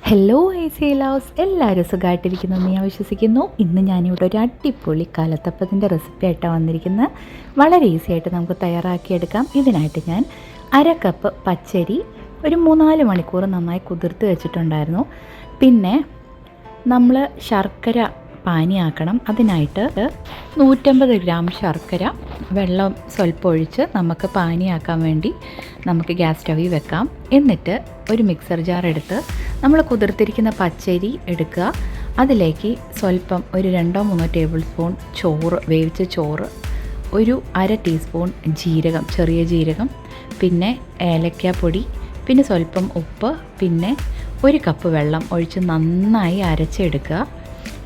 Hello IC loves, എല്ലാവരും സുഖമായിട്ടിരിക്കുന്നു ഞാൻ വിശ്വസിക്കുന്നു. ഇന്ന് ഞാനിവിടെ ഒരു അടിപൊളി കലത്തപ്പത്തിൻ്റെ റെസിപ്പി ആയിട്ടാണ് വന്നിരിക്കുന്നത്. വളരെ ഈസി ആയിട്ട് നമുക്ക് തയ്യാറാക്കിയെടുക്കാം. ഇതിനായിട്ട് ഞാൻ 1/2 കപ്പ് പച്ചരി ഒരു 3-4 മണിക്കൂർ നന്നായി കുതിർത്ത് വെച്ചിട്ടുണ്ടായിരുന്നു. പിന്നെ നമ്മൾ ശർക്കര പാനിയാക്കണം. അതിനായിട്ട് 150 ഗ്രാം ശർക്കര വെള്ളം സ്വല്പം ഒഴിച്ച് നമുക്ക് പാനിയാക്കാൻ വേണ്ടി നമുക്ക് ഗ്യാസ് സ്റ്റവിൽ വെക്കാം. എന്നിട്ട് ഒരു മിക്സർ ജാർ എടുത്ത് നമ്മൾ കുതിർത്തിരിക്കുന്ന പച്ചരി എടുക്കുക. അതിലേക്ക് സ്വല്പം ഒരു 2-3 ടേബിൾ സ്പൂൺ ചോറ്, വേവിച്ച ചോറ്, ഒരു 1/2 ടീസ്പൂൺ ജീരകം, ചെറിയ ജീരകം, പിന്നെ ഏലക്കാപ്പൊടി, പിന്നെ സ്വല്പം ഉപ്പ്, പിന്നെ 1 കപ്പ് വെള്ളം ഒഴിച്ച് നന്നായി അരച്ചെടുക്കുക.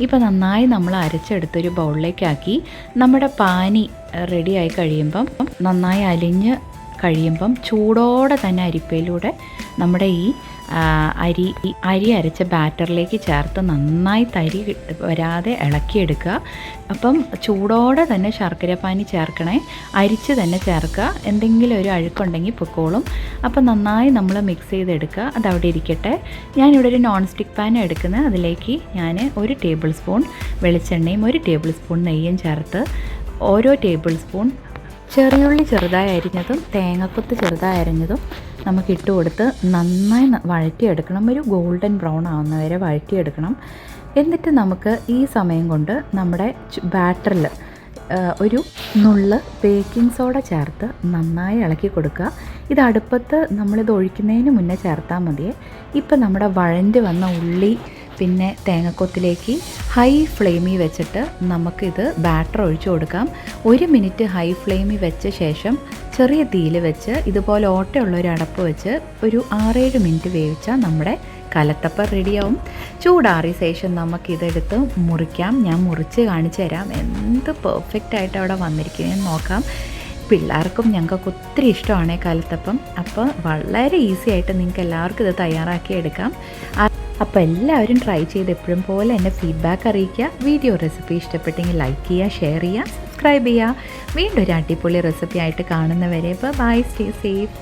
ഇപ്പോൾ നന്നായി നമ്മൾ അരച്ചെടുത്തൊരു ബൗളിലേക്കാക്കി നമ്മുടെ പാനി റെഡിയായി കഴിയുമ്പം, നന്നായി അലിഞ്ഞ് കഴിയുമ്പം ചൂടോടെ തന്നെ അരിപ്പയിലൂടെ നമ്മുടെ ഈ അരി അരച്ച ബാറ്ററിലേക്ക് ചേർത്ത് നന്നായി തരി വരാതെ ഇളക്കിയെടുക്കുക. അപ്പം ചൂടോടെ തന്നെ ശർക്കര പാനി ചേർക്കണേ, അരിച്ച് തന്നെ ചേർക്കുക. എന്തെങ്കിലും ഒരു അഴുക്കുണ്ടെങ്കിൽ പൊക്കോളും. അപ്പം നന്നായി നമ്മൾ മിക്സ് ചെയ്തെടുക്കുക. അതവിടെ ഇരിക്കട്ടെ. ഞാനിവിടെ ഒരു നോൺ സ്റ്റിക്ക് പാൻ എടുക്കുന്നത്. അതിലേക്ക് ഞാൻ 1 ടേബിൾ സ്പൂൺ വെളിച്ചെണ്ണയും 1 ടേബിൾ സ്പൂൺ നെയ്യും ചേർത്ത് ഓരോ ടേബിൾ സ്പൂൺ ചെറിയുള്ളി ചെറുതായി അരിഞ്ഞതും തേങ്ങക്കൊത്ത് ചെറുതായി അരിഞ്ഞതും നമുക്ക് ഇട്ട് കൊടുത്ത് നന്നായി വഴറ്റിയെടുക്കണം. ഒരു ഗോൾഡൻ ബ്രൗൺ ആവുന്ന വരെ വഴറ്റിയെടുക്കണം. എന്നിട്ട് നമുക്ക് ഈ സമയം കൊണ്ട് നമ്മുടെ ബാറ്ററിൽ ഒരു നുള്ള് ബേക്കിംഗ് സോഡ ചേർത്ത് നന്നായി ഇളക്കി കൊടുക്കുക. ഇത് അടുപ്പത്ത് നമ്മളിത് ഒഴിക്കുന്നതിന് മുന്നേ ചേർത്താൽ മതിയേ. ഇപ്പം നമ്മുടെ വഴണ്ട് വന്ന ഉള്ളി പിന്നെ തേങ്ങക്കൊത്തിലേക്ക് ഹൈ ഫ്ലെയിമിൽ വെച്ചിട്ട് നമുക്കിത് ബാറ്റർ ഒഴിച്ചു കൊടുക്കാം. 1 മിനിറ്റ് ഹൈ ഫ്ലെയിമിൽ വെച്ച ശേഷം ചെറിയ തീയിൽ വെച്ച് ഇതുപോലെ ഓട്ടയുള്ളൊരു അടപ്പ് വെച്ച് ഒരു 6-7 മിനിറ്റ് വേവിച്ചാൽ നമ്മുടെ കലത്തപ്പം റെഡിയാവും. ചൂടാറിയ ശേഷം നമുക്കിതെടുത്ത് മുറിക്കാം. ഞാൻ മുറിച്ച് കാണിച്ചു തരാം എന്ത് പെർഫെക്റ്റായിട്ട് അവിടെ വന്നിരിക്കുന്നതെന്ന് നോക്കാം. പിള്ളേർക്കും ഞങ്ങൾക്ക് ഒത്തിരി ഇഷ്ടമാണ് കലത്തപ്പം. അപ്പോൾ വളരെ ഈസി ആയിട്ട് നിങ്ങൾക്ക് എല്ലാവർക്കും ഇത് തയ്യാറാക്കി എടുക്കാം. അപ്പോൾ എല്ലാവരും ട്രൈ ചെയ്ത് എപ്പോഴും പോലെ എൻ്റെ ഫീഡ്ബാക്ക് അറിയിക്കുക. വീഡിയോ റെസിപ്പി ഇഷ്ടപ്പെട്ടെങ്കിൽ ലൈക്ക് ചെയ്യുക, ഷെയർ ചെയ്യുക, സബ്സ്ക്രൈബ് ചെയ്യുക. വീണ്ടും ഒരു അടിപൊളി റെസിപ്പി ആയിട്ട് കാണുന്നവരെ ബൈ, സ്റ്റേ സേഫ്.